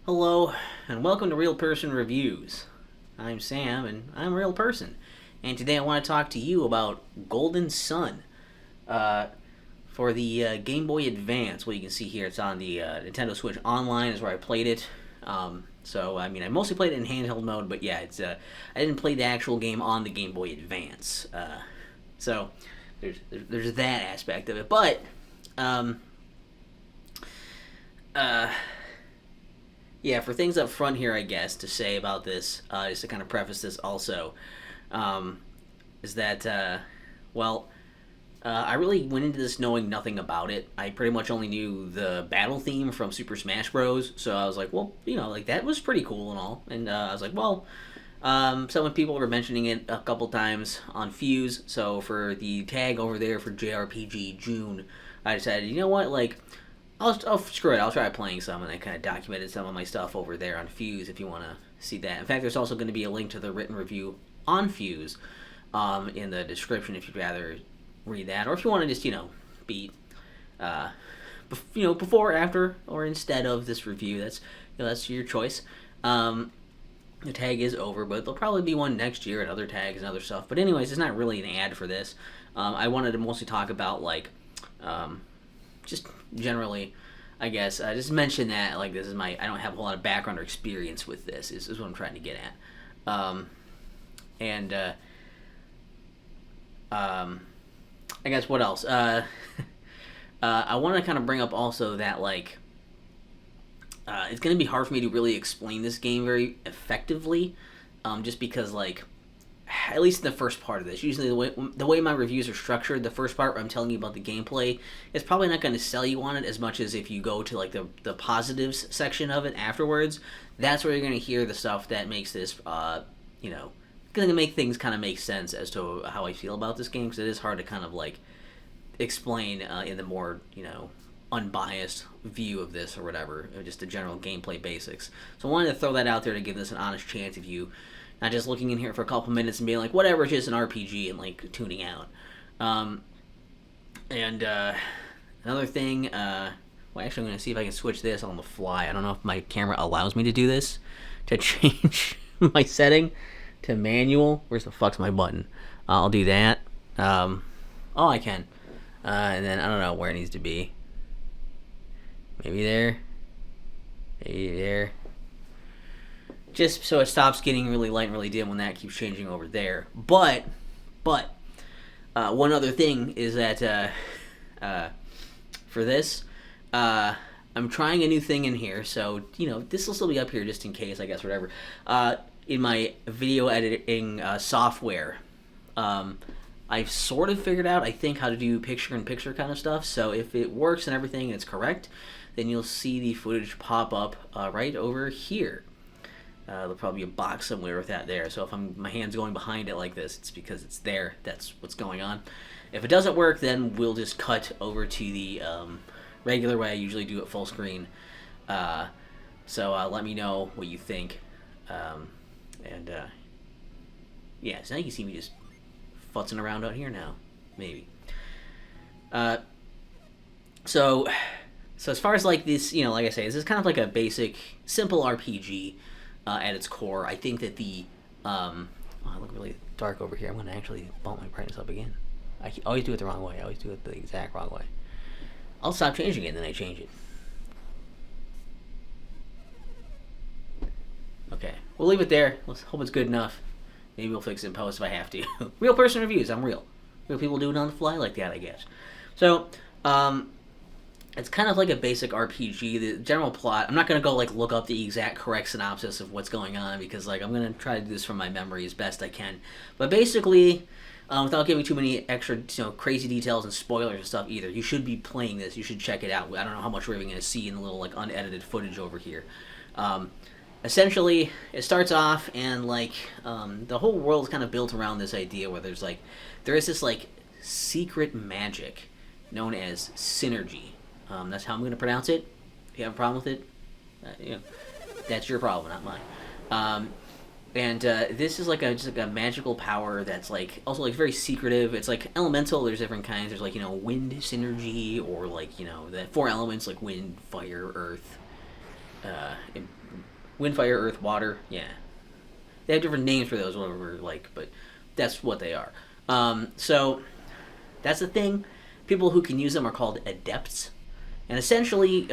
Hello, and welcome to Real Person Reviews. I'm Sam, and I'm a real person. And today I want to talk to you about Golden Sun. Uh, for the Game Boy Advance, what you can see here, it's on the Nintendo Switch Online, is where I played it. I mostly played it in handheld mode, but yeah, I didn't play the actual game on the Game Boy Advance. So there's that aspect of it. But, um, uh, yeah, for things up front here, I guess, to say about this, just to kind of preface this also, um, is that, I really went into this knowing nothing about it. I pretty much only knew the battle theme from Super Smash Bros. So I was like, well, like that was pretty cool and all. And I was like, well, some people were mentioning it a couple times on Fuse. So for the tag over there for JRPG June, I decided, you know what, like, screw it. I'll try playing some, and I kind of documented some of my stuff over there on Fuse. If you want to see that, in fact, there's also going to be a link to the written review on Fuse, in the description if you'd rather read that, or if you want to just be, before, after, or instead of this review. That's your choice. The tag is over, but there'll probably be one next year and other tags and other stuff. But anyways, it's not really an ad for this. I wanted to mostly talk about just generally, I guess, just mention that, like, this is I don't have a whole lot of background or experience with this, is what I'm trying to get at. And, I guess what else? I want to kind of bring up also that, like, it's going to be hard for me to really explain this game very effectively, just because, like, at least in the first part of this. Usually the way my reviews are structured, the first part where I'm telling you about the gameplay is probably not going to sell you on it as much as if you go to, like, the positives section of it afterwards. That's where you're going to hear the stuff that makes this, going to make things kind of make sense as to how I feel about this game, because it is hard to kind of, like, explain in the more, unbiased view of this or whatever, or just the general gameplay basics. So I wanted to throw that out there to give this an honest chance of you not just looking in here for a couple minutes and being like, whatever, it's just an RPG, and, like, tuning out. Another thing, actually, I'm going to see if I can switch this on the fly. I don't know if my camera allows me to do this, to change my setting to manual. Where's the fuck's my button? I'll do that. I can. And then I don't know where it needs to be. Maybe there. Maybe there. Just so it stops getting really light and really dim when that keeps changing over there. But, one other thing is that, for this, I'm trying a new thing in here, so, this will still be up here just in case, I guess, whatever. In my video editing software, I've sort of figured out, I think, how to do picture-in-picture kind of stuff, so if it works and everything and it's correct, then you'll see the footage pop up right over here. There'll probably be a box somewhere with that there. So if my hand's going behind it like this, it's because it's there. That's what's going on. If it doesn't work, then we'll just cut over to the regular way I usually do it, full screen. So let me know what you think. So now you can see me just futzing around out here now. Maybe. So as far as, like, this, like I say, this is kind of like a basic, simple RPG. At its core, I think that I look really dark over here. I'm going to actually bump my brightness up again. I always do it the wrong way. I always do it the exact wrong way. I'll stop changing it, and then I change it. Okay, we'll leave it there. Let's hope it's good enough. Maybe we'll fix it in post if I have to. Real person reviews. I'm real. Real people do it on the fly like that, I guess. So, it's kind of like a basic RPG. The general plot, I'm not going to go, like, look up the exact correct synopsis of what's going on, because, like, I'm going to try to do this from my memory as best I can. But basically, without giving too many extra, crazy details and spoilers and stuff either, you should be playing this. You should check it out. I don't know how much we're even going to see in the little, like, unedited footage over here. Essentially, it starts off, and, like, the whole world's kind of built around this idea where there is this, like, secret magic known as synergy. That's how I'm going to pronounce it. If you have a problem with it, that's your problem, not mine. This is just like a magical power that's, like, also, like, very secretive. It's like elemental. There's different kinds. There's, like, wind synergy, or, like, the 4 elements, like wind, fire, earth, Wind, fire, earth, water. Yeah, they have different names for those, whatever, like, but that's what they are. So that's the thing. People who can use them are called adepts, and essentially,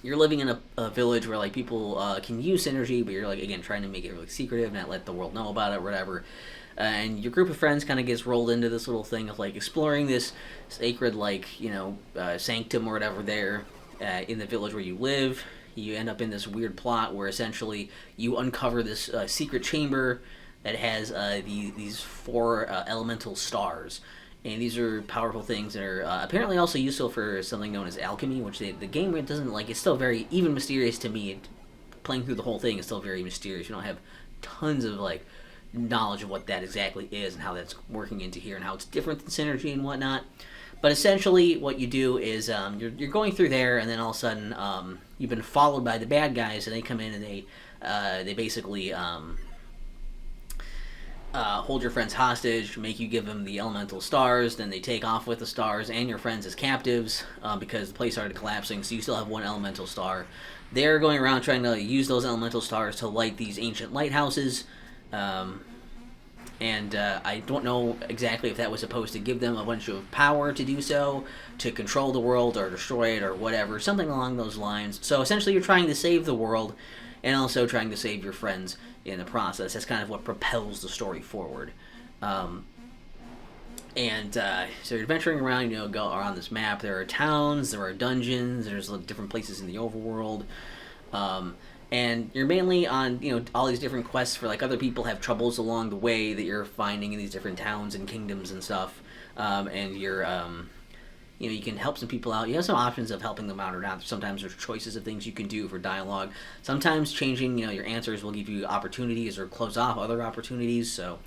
you're living in a village where like people can use synergy, but you're like again trying to make it really secretive, not let the world know about it, or whatever. And your group of friends kind of gets rolled into this little thing of like exploring this sacred like sanctum or whatever there in the village where you live. You end up in this weird plot where essentially you uncover this secret chamber that has these four elemental stars. And these are powerful things that are apparently also useful for something known as alchemy, which the game doesn't like. It's still very even mysterious to me. Playing through the whole thing is still very mysterious. You don't have tons of like knowledge of what that exactly is and how that's working into here and how it's different than synergy and whatnot. But essentially, what you do is you're going through there, and then all of a sudden you've been followed by the bad guys, and they come in and they basically hold your friends hostage, make you give them the elemental stars, then they take off with the stars and your friends as captives because the place started collapsing, so you still have one elemental star. They're going around trying to use those elemental stars to light these ancient lighthouses, and I don't know exactly if that was supposed to give them a bunch of power to do so, to control the world or destroy it or whatever, something along those lines. So essentially you're trying to save the world and also trying to save your friends in the process. That's kind of what propels the story forward. So you're adventuring around, go around this map. There are towns, there are dungeons, there's different places in the overworld. And you're mainly on, all these different quests for, like, other people have troubles along the way that you're finding in these different towns and kingdoms and stuff. And you're, you can help some people out. You have some options of helping them out or not. Sometimes there's choices of things you can do for dialogue. Sometimes changing, your answers will give you opportunities or close off other opportunities. So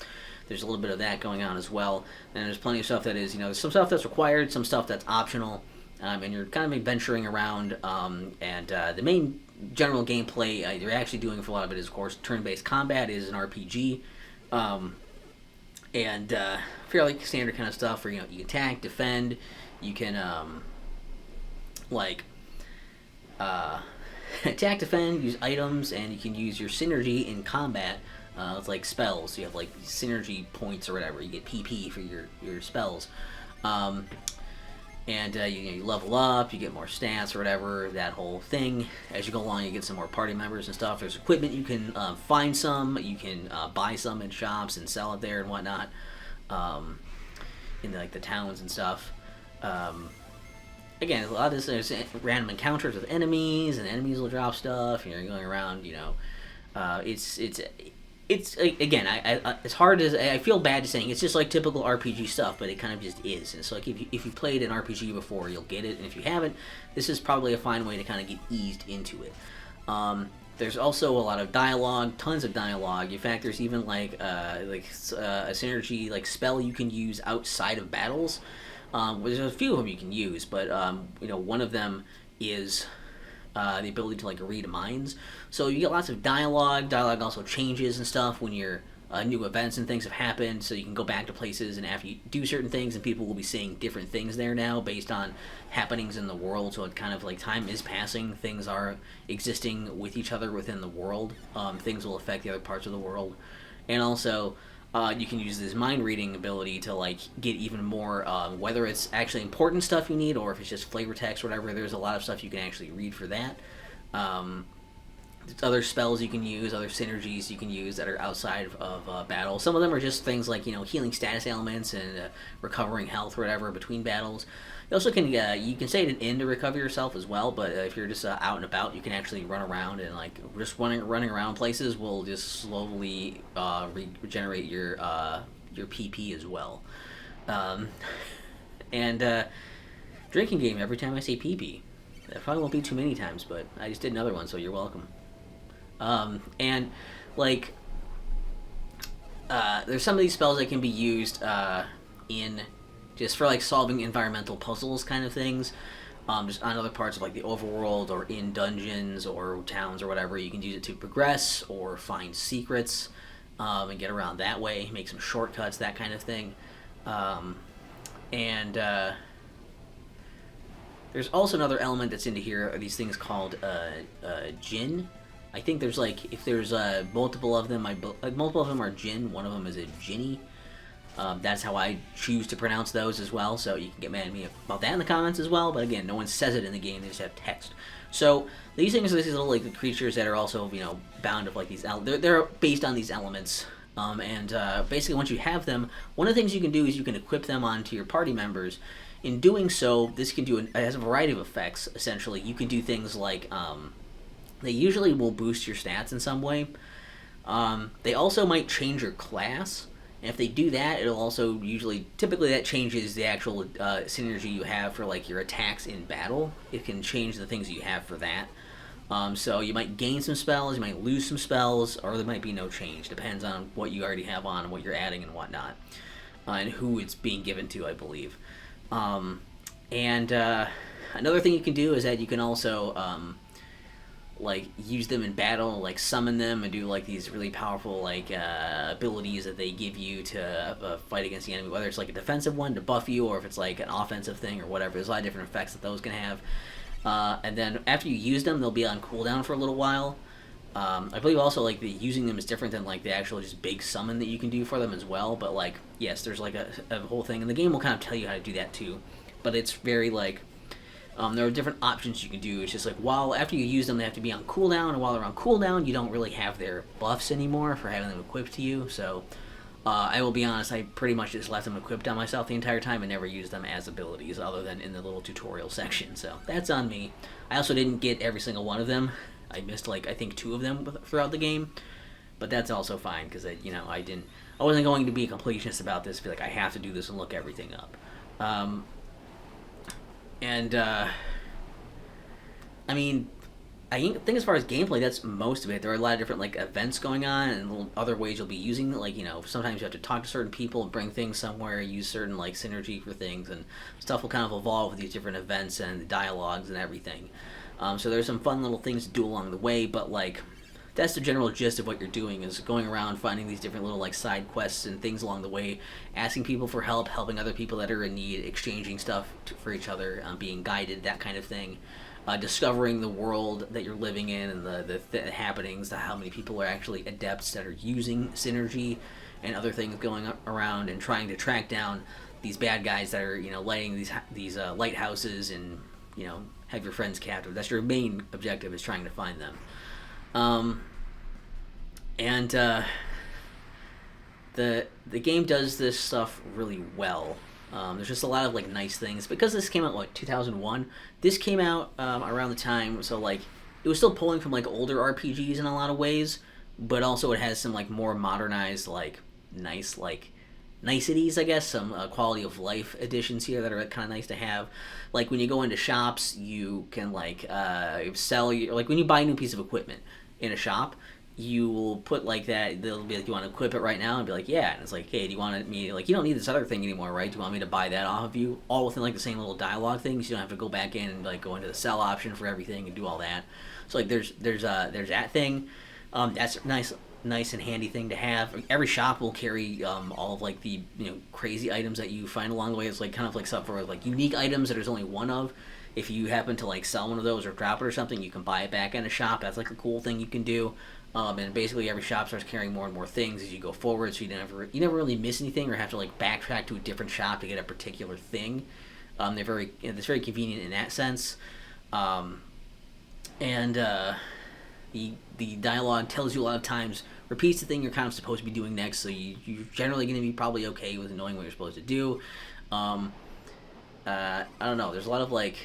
there's a little bit of that going on as well. And there's plenty of stuff that is, there's some stuff that's required, some stuff that's optional. And you're kind of adventuring around. The main general gameplay you're actually doing for a lot of it is, of course, turn-based combat. It is an RPG. Fairly standard kind of stuff where, you can attack, defend. You can, attack, defend, use items, and you can use your synergy in combat. It's like spells. You have, like, synergy points or whatever. You get PP for your spells. You level up, you get more stats or whatever, that whole thing. As you go along, you get some more party members and stuff. There's equipment you can find some. You can buy some in shops and sell it there and whatnot in, the towns and stuff. Again, a lot of this is random encounters with enemies, and enemies will drop stuff, and you're going around, it's again, it's hard as I feel bad saying it's just like typical RPG stuff, but it kind of just is. And so like if you played an RPG before, you'll get it, and if you haven't, this is probably a fine way to kind of get eased into it. There's also a lot of dialogue, tons of dialogue. In fact, there's even a synergy spell you can use outside of battles. There's a few of them you can use, but one of them is the ability to read minds. So you get lots of dialogue. Dialogue also changes and stuff when new events and things have happened. So you can go back to places, and after you do certain things, and people will be saying different things there now based on happenings in the world. So it kind of time is passing. Things are existing with each other within the world. Things will affect the other parts of the world, and also. You can use this mind reading ability to get even more, whether it's actually important stuff you need or if it's just flavor text or whatever. There's a lot of stuff you can actually read for that. There's other spells you can use, other synergies you can use that are outside of battle. Some of them are just things like healing status ailments and recovering health or whatever between battles. You also can you can say at an inn to recover yourself as well, but if you're just out and about, you can actually run around, and just running around places will just slowly regenerate your PP as well. Drinking game every time I say PP. That probably won't be too many times, but I just did another one, so you're welcome. There's some of these spells that can be used in just for solving environmental puzzles kind of things, just on other parts of the overworld or in dungeons or towns or whatever. You can use it to progress or find secrets and get around that way, make some shortcuts, that kind of thing. There's also another element that's into here, are these things called Jinn. I think there's like if there's multiple of them, multiple of them are Jin. One of them is a Jinny. That's how I choose to pronounce those as well. So you can get mad at me about that in the comments as well. But again, no one says it in the game; they just have text. So these things are these little like the creatures that are also bound of like these. They're based on these elements. Basically, once you have them, one of the things you can do is you can equip them onto your party members. In doing so, this can it has a variety of effects. Essentially, you can do things like they usually will boost your stats in some way. They also might change your class. And if they do that, it'll also typically that changes the actual synergy you have for like your attacks in battle. It can change the things you have for that. So you might gain some spells, you might lose some spells, or there might be no change. Depends on what you already have on and what you're adding and whatnot. And who it's being given to, I believe. Another thing you can do is that you can also like use them in battle, like summon them and do like these really powerful like abilities that they give you to fight against the enemy, whether it's like a defensive one to buff you or if it's like an offensive thing or whatever. There's a lot of different effects that those can have. And then after you use them, they'll be on cooldown for a little while. I believe also like using them is different than like the actual just big summon that you can do for them as well. But like yes, there's like a whole thing, and the game will kind of tell you how to do that too. But it's very like there are different options you can do. It's just like after you use them, they have to be on cooldown, and while they're on cooldown, you don't really have their buffs anymore for having them equipped to you. So I will be honest, I pretty much just left them equipped on myself the entire time and never used them as abilities other than in the little tutorial section. So that's on me. I also didn't get every single one of them. I missed like I think 2 of them throughout the game, but that's also fine because I wasn't going to be a completionist about this. Be like I have to do this and look everything up. I mean, I think as far as gameplay, that's most of it. There are a lot of different like events going on and little other ways you'll be using. Like sometimes you have to talk to certain people and bring things somewhere, use certain like synergy for things, and stuff will kind of evolve with these different events and the dialogues and everything. So there's some fun little things to do along the way, but like that's the general gist of what you're doing is going around finding these different little like side quests and things along the way, asking people for help, helping other people that are in need, exchanging stuff for each other, being guided, that kind of thing. Discovering the world that you're living in and the happenings, how many people are actually adepts that are using synergy and other things going around, and trying to track down these bad guys that are lighting these lighthouses and have your friends captive. That's your main objective, is trying to find them. The game does this stuff really well. There's just a lot of like nice things because this came out 2001. This came out around the time, so like it was still pulling from like older RPGs in a lot of ways, but also it has some like more modernized like nice like niceties, I guess, some quality of life additions here that are kind of nice to have. Like when you go into shops, you can like sell like when you buy a new piece of equipment in a shop, you will put like that. They'll be like, "You want to equip it right now?" And be like, "Yeah." And it's like, "Hey, do you want me like you don't need this other thing anymore, right? Do you want me to buy that off of you?" All within like the same little dialogue things. You don't have to go back in and like go into the sell option for everything and do all that. So like there's that thing. That's nice and handy thing to have. Every shop will carry all of like the crazy items that you find along the way. It's like kind of like stuff for like unique items that there's only one of. If you happen to like sell one of those or drop it or something, you can buy it back in a shop. That's like a cool thing you can do. And basically every shop starts carrying more and more things as you go forward, so you never really miss anything or have to like backtrack to a different shop to get a particular thing. It's very convenient in that sense. The dialogue tells you a lot of times, repeats the thing you're kind of supposed to be doing next, so you're generally going to be probably okay with knowing what you're supposed to do. I don't know. There's a lot of like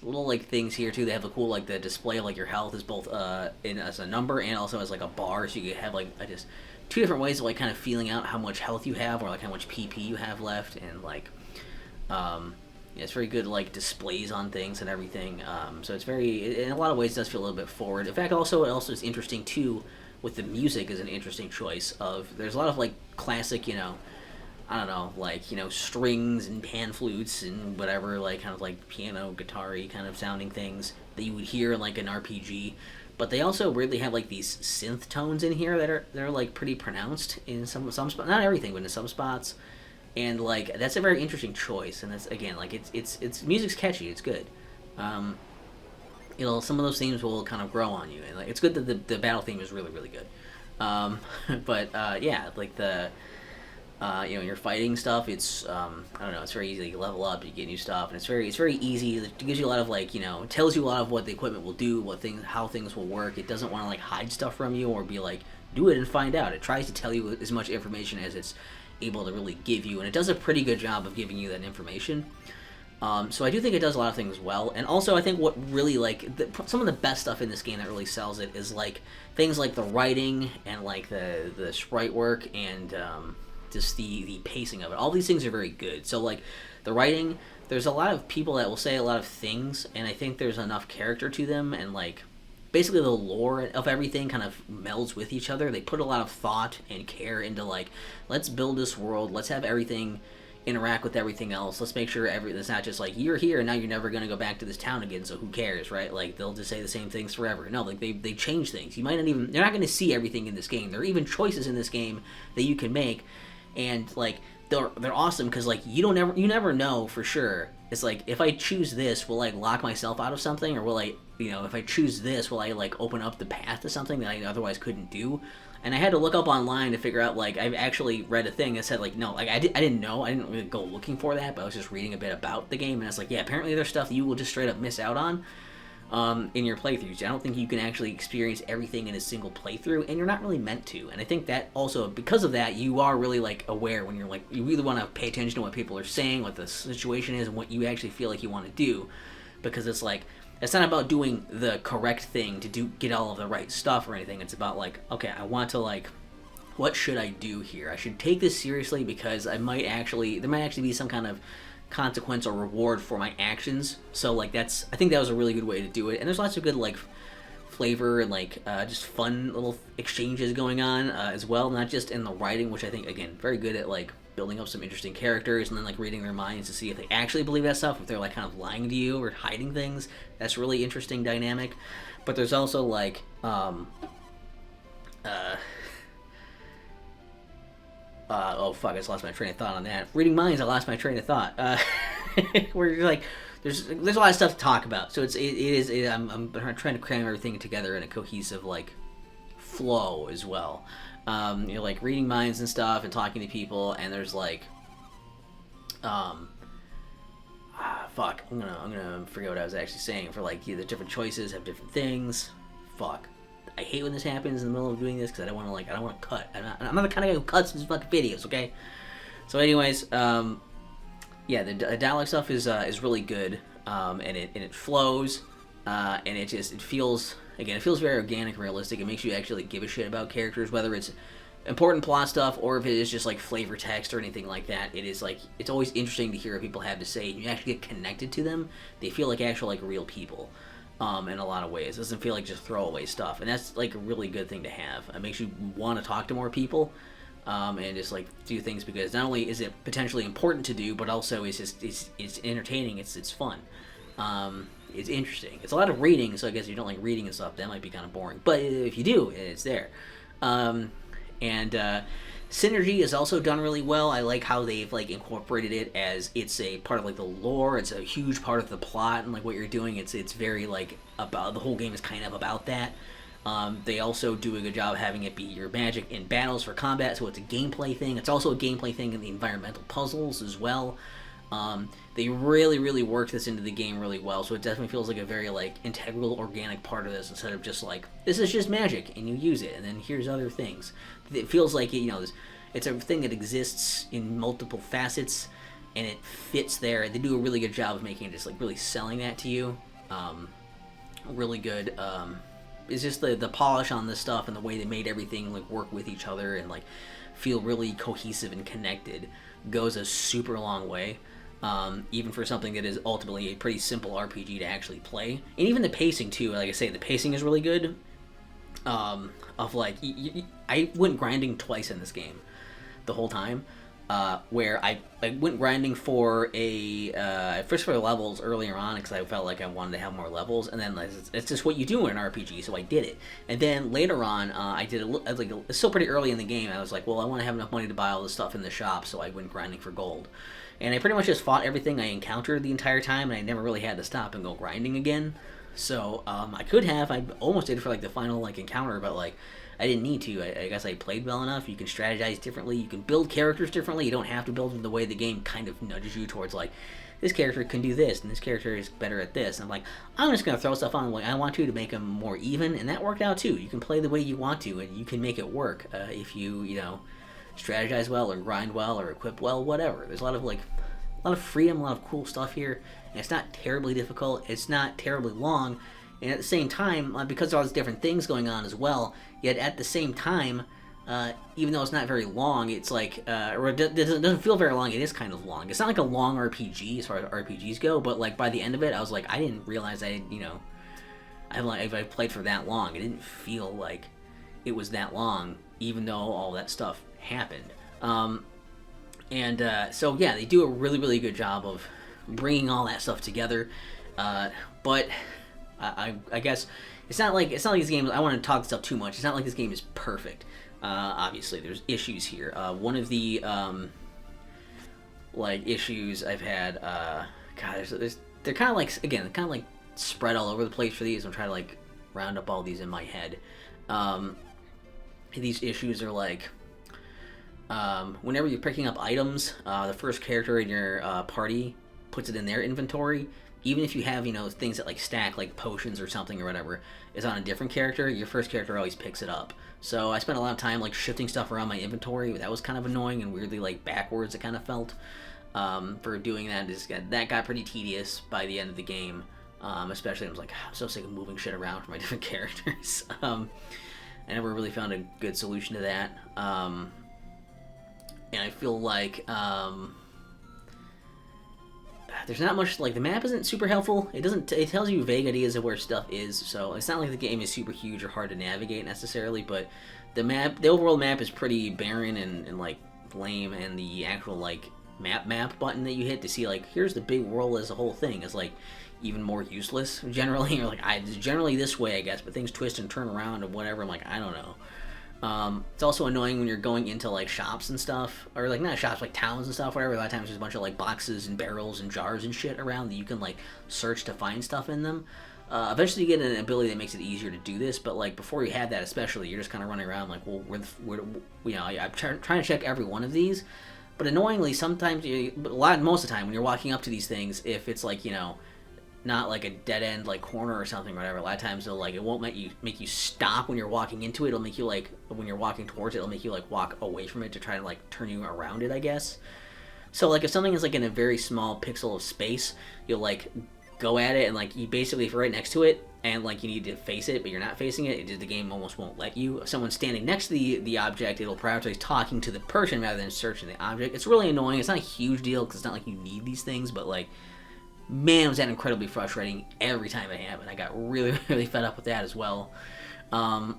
little like things here too. They have a cool like the display of like your health is both as a number and also as like a bar, so you have like just 2 different ways of like kind of feeling out how much health you have or like how much PP you have left, and like it's very good like displays on things and everything. So it's very, in a lot of ways, it does feel a little bit forward. In fact, it also is interesting too with the music is an interesting choice of. There's a lot of like classic I don't know, like, strings and pan flutes and whatever, like, kind of like piano, guitar-y kind of sounding things that you would hear in, like, an RPG. But they also weirdly have, like, these synth tones in here that are like, pretty pronounced in some spots. Not everything, but in some spots. And, like, that's a very interesting choice. And that's, again, like, it's music's catchy. It's good. some of those themes will kind of grow on you, and like it's good that the battle theme is really really good. But yeah, like the your fighting stuff, it's I don't know, it's very easy. You level up, you get new stuff, and it's very easy. It gives you a lot of like it tells you a lot of what the equipment will do, how things will work. It doesn't want to like hide stuff from you or be like do it and find out. It tries to tell you as much information as it's able to really give you, and it does a pretty good job of giving you that information. So I do think it does a lot of things well, and also I think what really some of the best stuff in this game that really sells it is like things like the writing and like the sprite work and just the pacing of it. All these things are very good. So like the writing, there's a lot of people that will say a lot of things, and I think there's enough character to them, and like basically the lore of everything kind of melds with each other. They put a lot of thought and care into like, let's build this world, let's have everything interact with everything else. Let's make sure it's not just like you're here and now you're never going to go back to this town again, so who cares, right? Like they'll just say the same things forever. No, like they change things. You're not going to see everything in this game. There are even choices in this game that you can make, and like they're awesome because like you never know for sure. It's like if I choose this, will I lock myself out of something, or will I if I choose this, will I like open up the path to something that I otherwise couldn't do? And I had to look up online to figure out, like, I've actually read a thing that said, like, no, like, I didn't know. I didn't really go looking for that, but I was just reading a bit about the game, and it's like, yeah, apparently there's stuff that you will just straight up miss out on in your playthroughs. I don't think you can actually experience everything in a single playthrough, and you're not really meant to. And I think that also, because of that, you are really, like, aware when you're, like, you really want to pay attention to what people are saying, what the situation is, and what you actually feel like you want to do, because it's like, it's not about doing the correct thing to get all of the right stuff or anything. It's about like, okay, I want to like, what should I do here? I should take this seriously because there might actually be some kind of consequence or reward for my actions. So like I think that was a really good way to do it. And there's lots of good like flavor and like just fun little exchanges going on as well. Not just in the writing, which I think again very good at like building up some interesting characters and then like reading their minds to see if they actually believe that stuff, if they're like kind of lying to you or hiding things. That's really interesting dynamic. But there's also like oh fuck, I just lost my train of thought on that. Reading minds, I lost my train of thought. Where you're like there's a lot of stuff to talk about. So I'm trying to cram everything together in a cohesive like flow as well. Like reading minds and stuff and talking to people, and there's like fuck, I'm gonna forget what I was actually saying. For like the different choices have different things. Fuck, I hate when this happens in the middle of doing this because I don't want to cut. I'm not the kind of guy who cuts his fucking videos, okay? So anyways, yeah, the dialogue stuff is really good, and it flows, and it feels very organic and realistic. It makes you actually give a shit about characters, whether it's important plot stuff or if it is just like flavor text or anything like that. It is like, it's always interesting to hear what people have to say, and you actually get connected to them. They feel like actual like real people in a lot of ways. It doesn't feel like just throwaway stuff, and that's like a really good thing to have. It makes you want to talk to more people and just like do things, because not only is it potentially important to do, but also it's entertaining, it's fun. It's interesting. It's a lot of reading, so I guess if you don't like reading and stuff, that might be kind of boring. But if you do, it's there. And synergy is also done really well. I like how they've like incorporated it as it's a part of like the lore. It's a huge part of the plot and like what you're doing. It's very like about, the whole game is kind of about that. They also do a good job having it be your magic in battles for combat, so it's a gameplay thing. It's also a gameplay thing in the environmental puzzles as well. They really work this into the game really well, so it definitely feels like a very like integral, organic part of this, instead of just like, this is just magic and you use it and then here's other things. It feels like it's a thing that exists in multiple facets and it fits there. They do a really good job of making it just like really selling that to you. Really good. It's just the polish on this stuff and the way they made everything like work with each other and like feel really cohesive and connected goes a super long way. Even for something that is ultimately a pretty simple RPG to actually play. And even the pacing too, like I say, the pacing is really good. Of like, I went grinding twice in this game the whole time, where I went grinding for first for levels earlier on because I felt like I wanted to have more levels, and then it's just what you do in an RPG, so I did it. And then later on, I did it's still pretty early in the game. I was like, well, I want to have enough money to buy all this stuff in the shop, so I went grinding for gold. And I pretty much just fought everything I encountered the entire time, and I never really had to stop and go grinding again. So I could have. I almost did it for like the final like encounter, but like I didn't need to. I guess I played well enough. You can strategize differently. You can build characters differently. You don't have to build them the way the game kind of nudges you towards like this character can do this and this character is better at this. And I'm like, I'm just gonna throw stuff on the way I want to make them more even, and that worked out too. You can play the way you want to, and you can make it work if you know strategize well or grind well or equip well, whatever. There's a lot of freedom, a lot of cool stuff here. And it's not terribly difficult. It's not terribly long. And at the same time, because there are all these different things going on as well, yet at the same time, even though it's not very long, it's like, or it doesn't feel very long, it is kind of long. It's not like a long RPG as far as RPGs go, but like by the end of it, I was like, I didn't realize I played for that long. It didn't feel like it was that long, even though all that stuff happened. So yeah, they do a really, really good job of bringing all that stuff together. But I guess it's not like this game. I want to talk this up too much. It's not like this game is perfect. Obviously, there's issues here. One of the like issues I've had. They're kind of like spread all over the place for these. I'm trying to like round up all these in my head. These issues are like. Whenever you're picking up items, the first character in your party puts it in their inventory. Even if you have, things that like stack, like potions or something or whatever, is on a different character, your first character always picks it up. So I spent a lot of time like shifting stuff around my inventory. That was kind of annoying and weirdly like backwards. It kind of felt for doing that. That got pretty tedious by the end of the game. Especially I was like, I'm so sick of moving shit around for my different characters. I never really found a good solution to that. And I feel like there's not much, like, the map isn't super helpful. It tells you vague ideas of where stuff is, so it's not like the game is super huge or hard to navigate necessarily, but the overall map is pretty barren and like lame, and the actual like map button that you hit to see like here's the big world as a whole thing is like even more useless generally. You're like, it's generally this way, I guess, but things twist and turn around and whatever. I'm like, I don't know. It's also annoying when you're going into like shops and stuff, or like not shops, like towns and stuff, whatever. A lot of times there's a bunch of like boxes and barrels and jars and shit around that you can like search to find stuff in them. Eventually you get an ability that makes it easier to do this, but like before you have that, especially, you're just kind of running around like, well, I'm trying to check every one of these, but annoyingly sometimes most of the time when you're walking up to these things, if it's like not like a dead end like corner or something or whatever, a lot of times it won't make you stop when you're walking into it. It'll make you like, when you're walking towards it, it'll make you like walk away from it to try to like turn you around it, I guess. So like if something is like in a very small pixel of space, you'll like go at it and like you basically, if you're right next to it and like you need to face it but you're not facing it, the game almost won't let you. If someone's standing next to the object, it'll prioritize talking to the person rather than searching the object. It's really annoying. It's not a huge deal because it's not like you need these things, but like, man, was that incredibly frustrating every time it happened. I got really, really fed up with that as well. There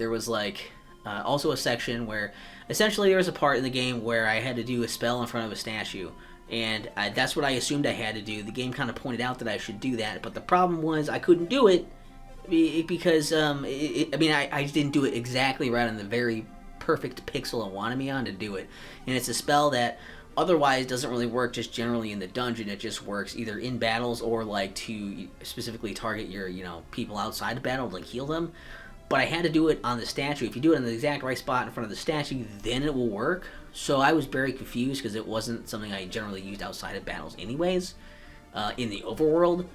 was like also a section where essentially there was a part in the game where I had to do a spell in front of a statue, and that's what I assumed I had to do. The game kind of pointed out that I should do that, but the problem was I couldn't do it because I didn't do it exactly right on the very perfect pixel it wanted me on to do it, and it's a spell that otherwise doesn't really work just generally in the dungeon. It just works either in battles or like to specifically target your people outside the battle to like heal them. But I had to do it on the statue. If you do it in the exact right spot in front of the statue, then it will work. So I was very confused because it wasn't something I generally used outside of battles anyways. In the overworld,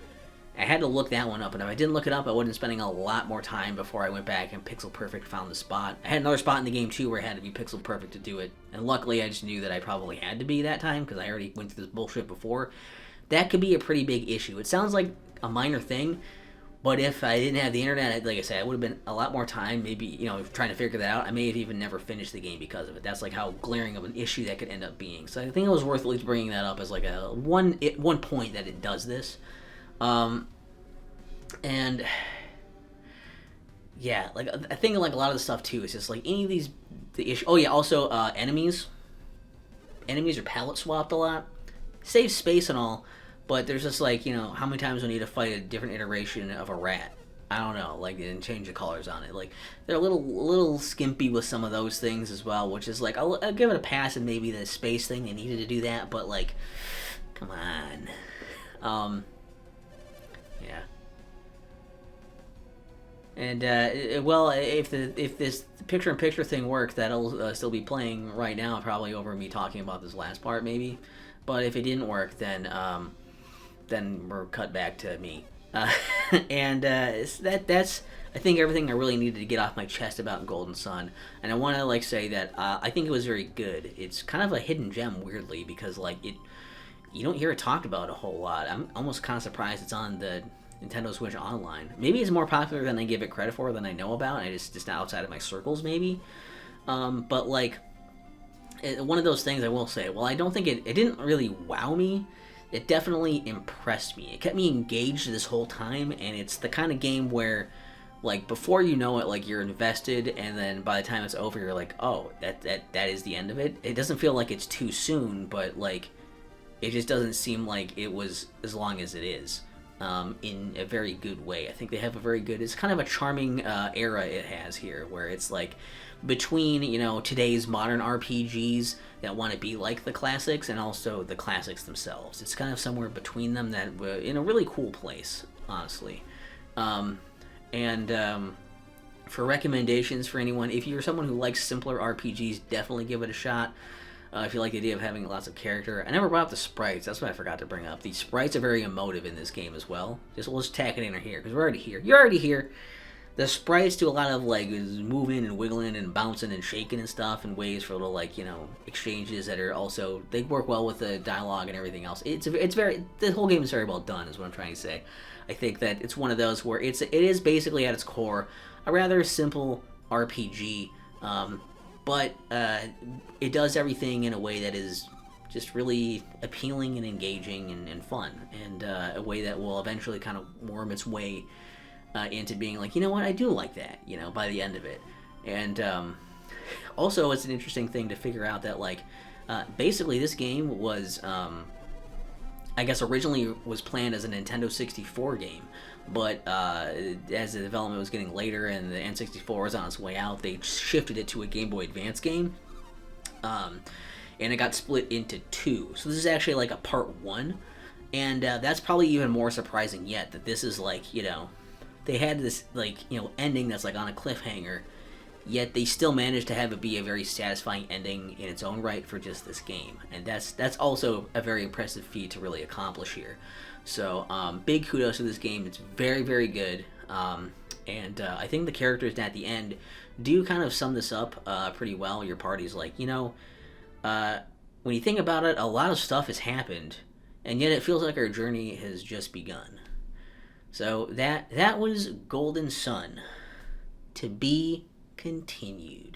I had to look that one up, and if I didn't look it up, I would have been spending a lot more time before I went back and pixel perfect found the spot. I had another spot in the game too where I had to be pixel perfect to do it, and luckily I just knew that I probably had to be that time because I already went through this bullshit before. That could be a pretty big issue. It sounds like a minor thing, but if I didn't have the internet, like I said, it would have been a lot more time, maybe, trying to figure that out. I may have even never finished the game because of it. That's like how glaring of an issue that could end up being. So I think it was worth at least bringing that up as like a one point that it does this. And yeah, like I think like a lot of the stuff too is just like any of the issue. Oh yeah, also enemies are palette swapped a lot. Saves space and all, but there's just like how many times we need to fight a different iteration of a rat. I don't know, like, and change the colors on it. Like they're a little skimpy with some of those things as well, which is like I'll give it a pass, and maybe the space thing they needed to do that, but like, come on. Yeah. And well, if this picture-in-picture thing works, that'll still be playing right now, probably over me talking about this last part, maybe. But if it didn't work, then we're cut back to me. And that's I think everything I really needed to get off my chest about Golden Sun. And I want to like say that I think it was very good. It's kind of a hidden gem, weirdly, because like you don't hear it talked about a whole lot. I'm almost kind of surprised it's on the Nintendo Switch Online. Maybe it's more popular than I give it credit for, than I know about, and it's just outside of my circles, maybe. But like, one of those things I will say, well, I don't think it didn't really wow me. It definitely impressed me. It kept me engaged this whole time, and it's the kind of game where, like, before you know it, like, you're invested, and then by the time it's over, you're like, oh, that is the end of it. It doesn't feel like it's too soon, but, like, it just doesn't seem like it was as long as it is. In a very good way. I think they have a very good, it's kind of a charming era it has here, where it's like between, you know, today's modern RPGs that want to be like the classics and also the classics themselves. It's kind of somewhere between them, that in a really cool place, honestly. And for recommendations for anyone, if you're someone who likes simpler RPGs, definitely give it a shot. If you like the idea of having lots of character. I never brought up the sprites. That's what I forgot to bring up. The sprites are very emotive in this game as well. We'll just tack it in here, because we're already here. You're already here. The sprites do a lot of, like, moving and wiggling and bouncing and shaking and stuff in ways for little, like, you know, exchanges that are also, they work well with the dialogue and everything else. It's very, the whole game is very well done, is what I'm trying to say. I think that it's one of those where it is basically at its core a rather simple RPG, but it does everything in a way that is just really appealing and engaging and fun, and a way that will eventually kind of worm its way into being like, you know what, I do like that, you know, by the end of it. And also, it's an interesting thing to figure out that, like, basically this game was, I guess originally was planned as a Nintendo 64 game, but as the development was getting later and the N64 was on its way out, they shifted it to a Game Boy Advance game, and it got split into two. So this is actually like a part one, and that's probably even more surprising yet, that this is like, you know, they had this, like, you know, ending that's like on a cliffhanger, yet they still managed to have it be a very satisfying ending in its own right for just this game. And that's also a very impressive feat to really accomplish here. So big kudos to this game. It's very, very good. And I think the characters at the end do kind of sum this up pretty well. Your party's like, you know, when you think about it, a lot of stuff has happened, and yet it feels like our journey has just begun. So that was Golden Sun. To be continued.